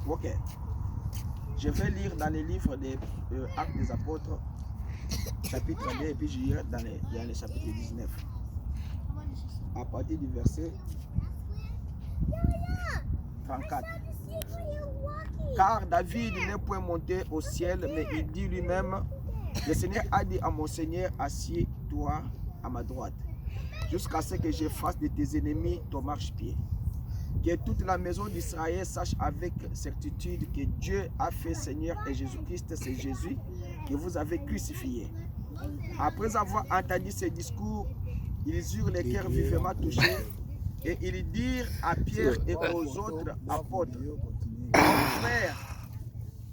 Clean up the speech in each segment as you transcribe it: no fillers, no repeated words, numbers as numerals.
Ok. Je vais lire dans les livres des Actes des Apôtres, chapitre 2, et puis je lirai dans les chapitres 19. À partir du verset 34. Car David n'est point monté au ciel, mais il dit lui-même, le Seigneur a dit à mon Seigneur, assieds-toi à ma droite, jusqu'à ce que je fasse de tes ennemis ton marchepied. Que toute la maison d'Israël sache avec certitude que Dieu a fait Seigneur et Jésus-Christ, c'est Jésus que vous avez crucifié. Après avoir entendu ces discours, ils eurent les cœurs vivement touchés et ils dirent à Pierre et aux autres apôtres, frères,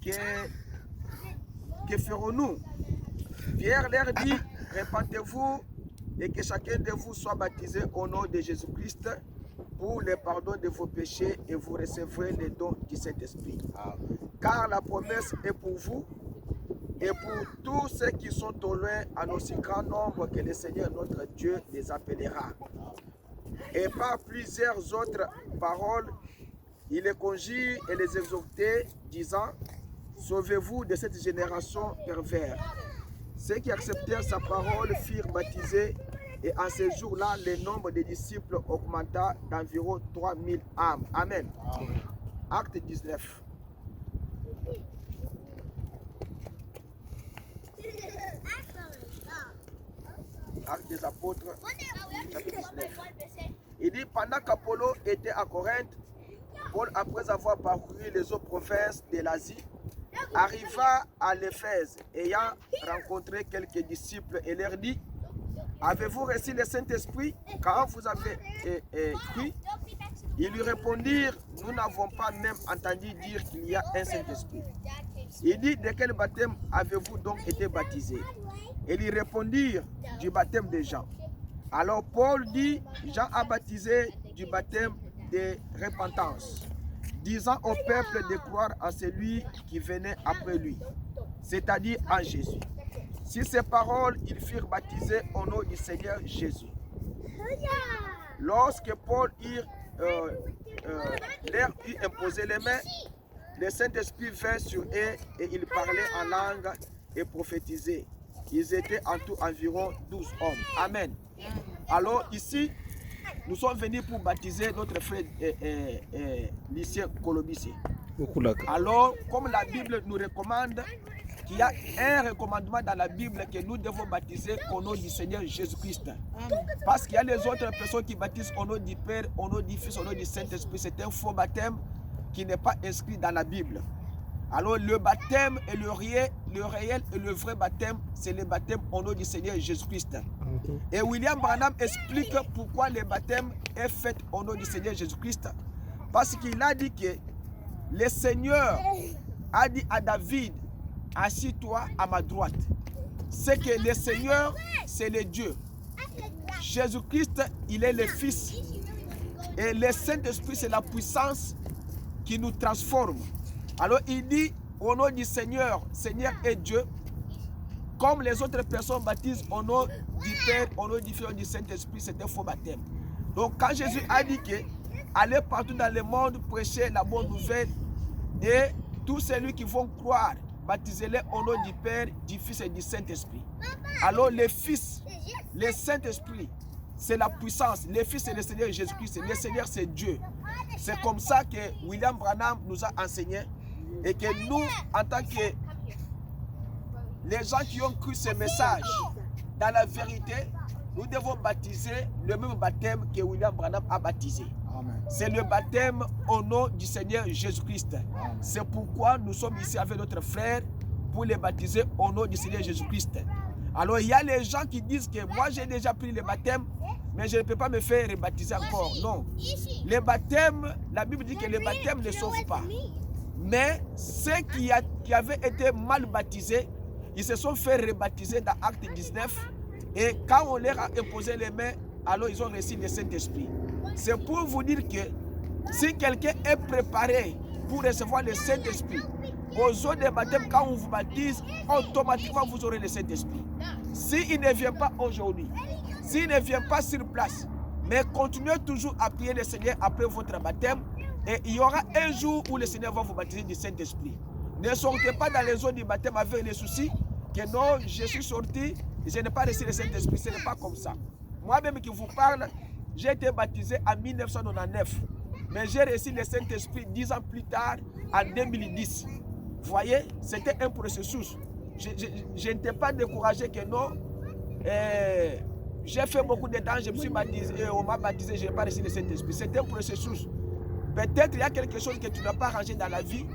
que ferons-nous? Pierre leur dit, répentez-vous et que chacun de vous soit baptisé au nom de Jésus-Christ pour le pardon de vos péchés et vous recevrez les dons du Saint-Esprit. Car la promesse est pour vous et pour tous ceux qui sont au loin, en aussi grand nombre que le Seigneur notre Dieu les appellera. Et par plusieurs autres paroles, il les conjure et les exhortait, disant, sauvez-vous de cette génération perverse. Ceux qui acceptèrent sa parole furent baptisés, et en ce jour-là, le nombre des disciples augmenta d'environ 3000 âmes. Amen. Acte 19. Acte des Apôtres, chapitre 19. Il dit, pendant qu'Apollo était à Corinthe, Paul, après avoir parcouru les autres provinces de l'Asie, arriva à l'Éphèse, ayant rencontré quelques disciples, et leur dit, avez-vous reçu le Saint-Esprit quand vous avez cru? Ils lui répondirent, nous n'avons pas même entendu dire qu'il y a un Saint-Esprit. Il dit, de quel baptême avez-vous donc été baptisés? Et ils répondirent, du baptême de Jean. Alors Paul dit, Jean a baptisé du baptême de repentance, disant au peuple de croire en celui qui venait après lui, c'est-à-dire en Jésus. Sur ces paroles, ils furent baptisés au nom du Seigneur Jésus. Lorsque Paul leur eut imposé les mains, le Saint-Esprit vint sur eux et ils parlaient en langue et prophétisaient. Ils étaient en tout environ 12 hommes. Amen. Alors ici, nous sommes venus pour baptiser notre frère Lucien Colobissi. Alors, comme la Bible nous recommande, qu'il y a un recommandement dans la Bible que nous devons baptiser au nom du Seigneur Jésus-Christ. Parce qu'il y a les autres personnes qui baptisent au nom du Père, au nom du Fils, au nom du Saint-Esprit. C'est un faux baptême qui n'est pas inscrit dans la Bible. Alors le baptême et le réel et le vrai baptême, c'est le baptême au nom du Seigneur Jésus-Christ. Et William Branham explique pourquoi le baptême est fait au nom du Seigneur Jésus-Christ. Parce qu'il a dit que le Seigneur a dit à David, assis-toi à ma droite. C'est que le Seigneur, c'est le Dieu. Jésus-Christ, il est le Fils. Et le Saint-Esprit, c'est la puissance qui nous transforme. Alors il dit, au nom du Seigneur, Seigneur est Dieu, comme les autres personnes baptisent au nom du Père, au nom du Fils, au nom du Saint-Esprit, c'est un faux baptême. Donc quand Jésus a dit que allez partout dans le monde, prêcher la bonne nouvelle, et tous ceux qui vont croire, baptisez-les au nom du Père, du Fils et du Saint-Esprit. Alors le Fils, le Saint-Esprit, c'est la puissance. Le Fils, c'est le Seigneur Jésus-Christ. Le Seigneur, c'est Dieu. C'est comme ça que William Branham nous a enseigné. Et que nous, en tant que les gens qui ont cru ce message, dans la vérité, nous devons baptiser le même baptême que William Branham a baptisé. C'est le baptême au nom du Seigneur Jésus-Christ. C'est pourquoi nous sommes ici avec notre frère pour les baptiser au nom du Seigneur Jésus-Christ. Alors il y a les gens qui disent que moi j'ai déjà pris le baptême, mais je ne peux pas me faire rebaptiser encore. Non. Le baptême, la Bible dit que le baptême ne sauve pas. Mais ceux qui avaient été mal baptisés, ils se sont fait rebaptiser dans Acte 19. Et quand on leur a imposé les mains, alors ils ont reçu le Saint-Esprit. C'est pour vous dire que si quelqu'un est préparé pour recevoir le Saint-Esprit, aux eaux de baptême, quand on vous baptise, automatiquement vous aurez le Saint-Esprit. S'il ne vient pas aujourd'hui, s'il ne vient pas sur place, Mais continuez toujours à prier le Seigneur après votre baptême. Et il y aura un jour où le Seigneur va vous baptiser du Saint-Esprit. Ne sortez pas dans les zones du baptême avec les soucis que non, je suis sorti, je n'ai pas reçu le Saint-Esprit. Ce n'est pas comme ça. Moi-même qui vous parle, j'ai été baptisé en 1999. Mais j'ai reçu le Saint-Esprit 10 ans plus tard, en 2010. Vous voyez, c'était un processus. Je n'étais pas découragé que non. J'ai fait beaucoup de temps, je me suis baptisé, on m'a baptisé, je n'ai pas reçu le Saint-Esprit. C'est un processus. Peut-être il y a quelque chose que tu n'as pas rangé dans la vie,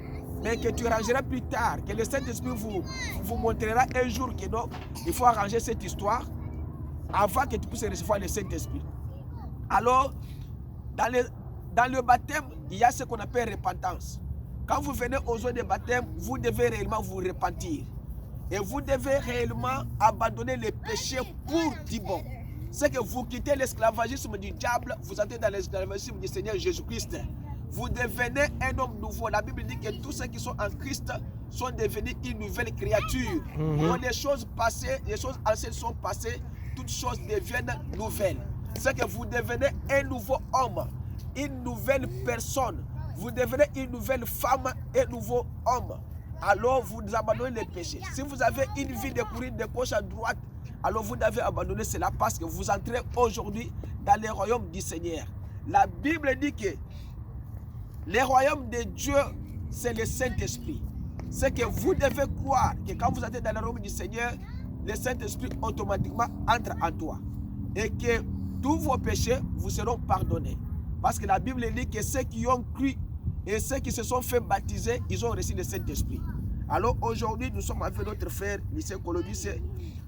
mais que tu rangeras plus tard, que le Saint-Esprit vous montrera un jour que non, il faut arranger cette histoire avant que tu puisses recevoir le Saint-Esprit. Alors, dans le baptême, il y a ce qu'on appelle repentance. Quand vous venez aux eaux de baptême, vous devez réellement vous repentir. Et vous devez réellement abandonner les péchés pour du bon. C'est que vous quittez l'esclavagisme du diable, vous entrez dans l'esclavagisme du Seigneur Jésus-Christ. Vous devenez un homme nouveau. La Bible dit que tous ceux qui sont en Christ sont devenus une nouvelle créature. Donc les choses passées, les choses anciennes sont passées, toutes choses deviennent nouvelles. C'est que vous devenez un nouveau homme, une nouvelle personne. Vous devenez une nouvelle femme et un nouveau homme. Alors vous abandonnez les péchés. Si vous avez une vie de courir de gauche à droite, alors vous devez abandonner cela parce que vous entrez aujourd'hui dans le royaume du Seigneur. La Bible dit que le royaume de Dieu, c'est le Saint-Esprit. C'est que vous devez croire que quand vous entrez dans le royaume du Seigneur, le Saint-Esprit automatiquement entre en toi. Et que tous vos péchés vous seront pardonnés. Parce que la Bible dit que ceux qui ont cru et ceux qui se sont fait baptiser, ils ont reçu le Saint-Esprit. Alors aujourd'hui, nous sommes avec notre frère Lycée Colobis.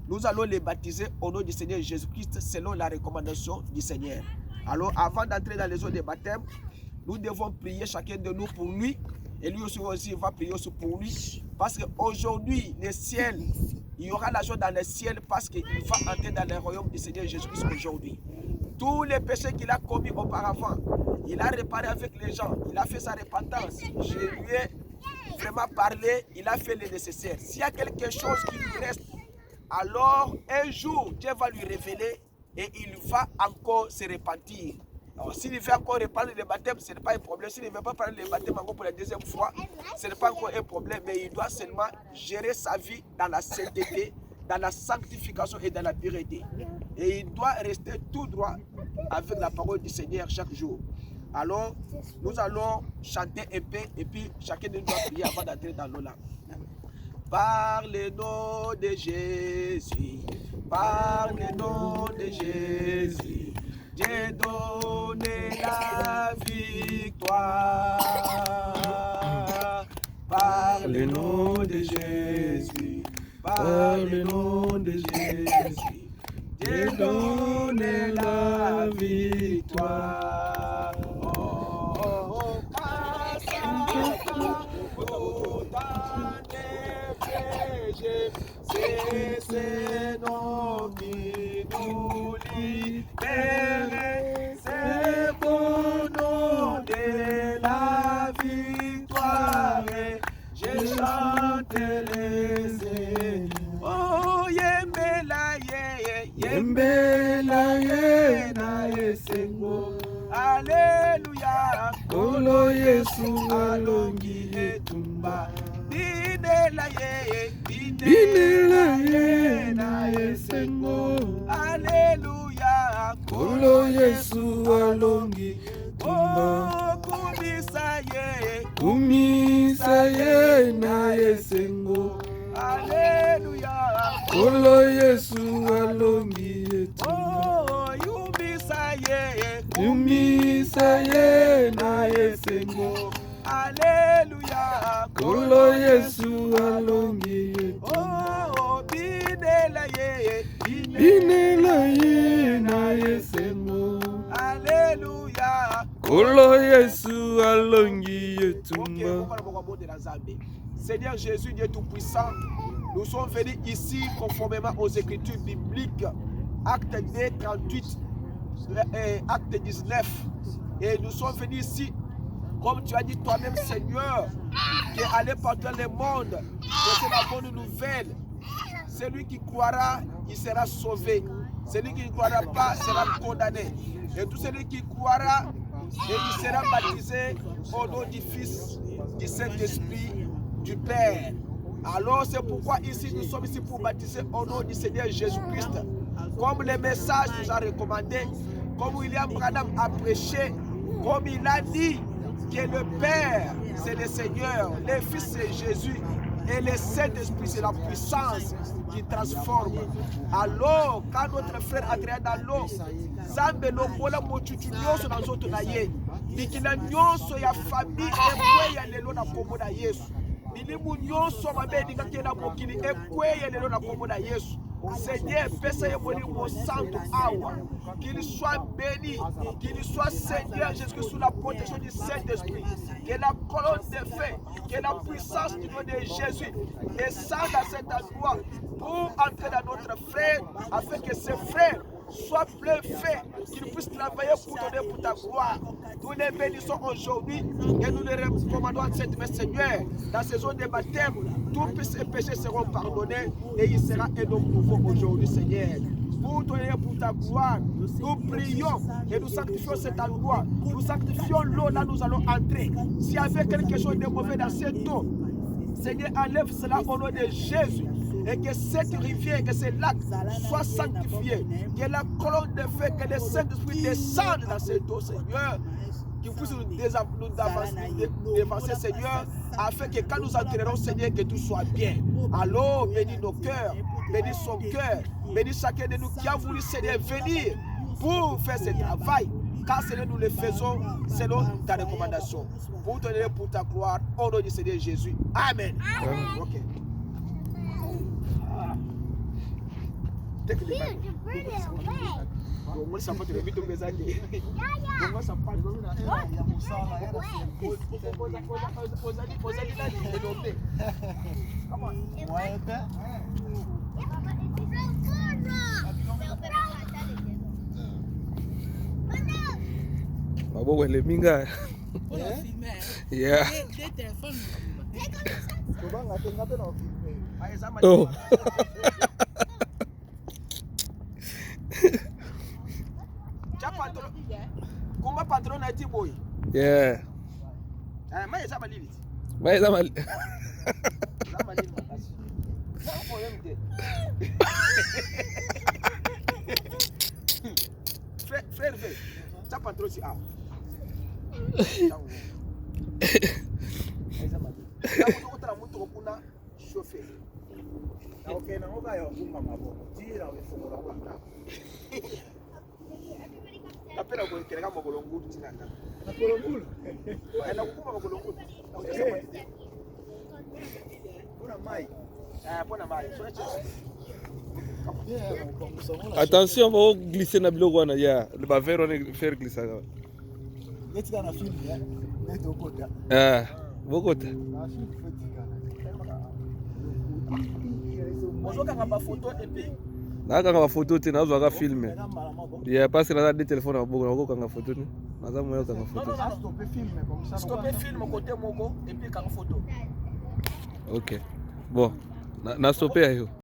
Nous allons les baptiser au nom du Seigneur Jésus-Christ selon la recommandation du Seigneur. Alors avant d'entrer dans les eaux de baptême, nous devons prier chacun de nous pour lui. Et lui aussi va prier aussi pour lui. Parce qu'aujourd'hui, le ciel, il y aura la joie dans le ciel parce qu'il va entrer dans le royaume du Seigneur Jésus-Christ aujourd'hui. Tous les péchés qu'il a commis auparavant, il a réparé avec les gens, il a fait sa repentance. Je lui ai vraiment parlé, il a fait le nécessaire. S'il y a quelque chose qui lui reste, alors un jour, Dieu va lui révéler et il va encore se repentir. Alors, s'il veut encore reprendre le baptême, ce n'est pas un problème. S'il ne veut pas prendre le baptême encore pour la deuxième fois, ce n'est pas encore un problème. Mais il doit seulement gérer sa vie dans la sainteté, dans la sanctification et dans la pureté. Et il doit rester tout droit avec la parole du Seigneur chaque jour. Alors, nous allons chanter un peu et puis chacun de nous doit prier avant d'entrer dans l'eau là. Par le nom de Jésus, par le nom de Jésus, j'ai donné la victoire. Par le nom de Jésus, par le nom de Jésus, j'ai donné la victoire. Oh, oh, oh, c'est ce nom qui nous libère, c'est au nom de la victoire, je chante les ailes. Oh, yembela ye, yembela ye na yesengo. Alléluia, Kolo Yesu alongi etumba. Dinela ye na yesengo. Alléluia, Kolo Yesu alongi etumba. Oh, kumisa ye na yesengo. Alléluia, Kolo Yesu alongi etumba. oh, Kumisa ye na yesengo. Alléluia, Kolo Yesu alongi etumba. oh, binela ye na yesengo. Alléluia. Kolo Yesu alongi etumba. Seigneur Jésus, Dieu Tout-Puissant, nous sommes venus ici conformément aux Écritures bibliques, acte 2, 38, acte 19. Et nous sommes venus ici, comme tu as dit toi-même, Seigneur, qui est allé partout le monde, c'est la bonne nouvelle. Celui qui croira, il sera sauvé. Celui qui ne croira pas sera condamné. Et tout celui qui croira, et il sera baptisé au nom du Fils, du Saint-Esprit, du Père. Alors c'est pourquoi ici nous sommes ici pour baptiser au nom du Seigneur Jésus-Christ. Comme le message nous a recommandé, comme William Branham a prêché, comme il a dit que le Père c'est le Seigneur, le Fils c'est Jésus et le Saint-Esprit c'est la puissance qui transforme. Alors quand notre frère entra dans l'eau, Zambe lokola motutu nyonso na nzoto na ye, mikina nyonso ya famille ekweya lelo na kombo na Yesu. Milimu nyonso mabe ndingaki na mokili ekweya lelo na kombo na Yesu. Seigneur, pesa ye molimo santo awa, qu'il soit béni, qu'il soit Seigneur Jésus sous la protection du Saint-Esprit, que la colonne de feu, que la puissance du nom de Jésus descende à cet endroit pour entrer dans notre frère, afin que ses frères soient plein fait, qu'ils puissent travailler pour donner pour ta gloire. Nous les bénissons aujourd'hui et nous les recommandons à cette messe, Seigneur, dans ces zones de baptême, tous ces péchés seront pardonnés et il sera un homme nouveau aujourd'hui, Seigneur. Pour donner pour ta gloire, nous prions et nous sanctifions cet endroit. Nous sanctifions l'eau là, nous allons entrer. S'il y avait quelque chose de mauvais dans cette eau, Seigneur, enlève cela au nom de Jésus. Et que cette rivière, que ce lac soit sanctifié. Que la colonne de feu, que le Saint-Esprit descende dans cette eau, Seigneur. Qu'il puisse nous dévancer, Seigneur, afin que quand nous entrerons, Seigneur, que tout soit bien. Alors, bénis nos cœurs, bénis son cœur, bénis chacun de nous qui a voulu, Seigneur, venir pour faire ce travail. Car Seigneur, nous le faisons selon ta recommandation. Pour te donner pour ta gloire, au nom du Seigneur Jésus. Amen. Amen. Okay. Take the Bible. Maboko eleminga. Yeah. Oh. Kumba patron na tiboy. Yeah. Mais ça va limite. Mais ça va. Frère, ça patron si ah. Okay, na ngoka yo kumba maboko. Tira ufungura kwa. Apela kuelekea Magolongulu tena. Magolongulu. Ana kukuma Magolongulu. Kuna mai. Bona mai. Attention, on va glisser na biloko wana ya. Le bavero on faire glisser. Neti kana film ya. Neti okota. Bokota. Mozoka ngamba photo epi. Nakanga ba photo te nazwaka filme. Yeah, parce que naza de téléphone na boko nakoko kanga photo ni. Naza moyo kanga photo. Non, stopper film comme ça. Stopper film côté moko et puis kanga photo. OK. Bon, na stopper ayo.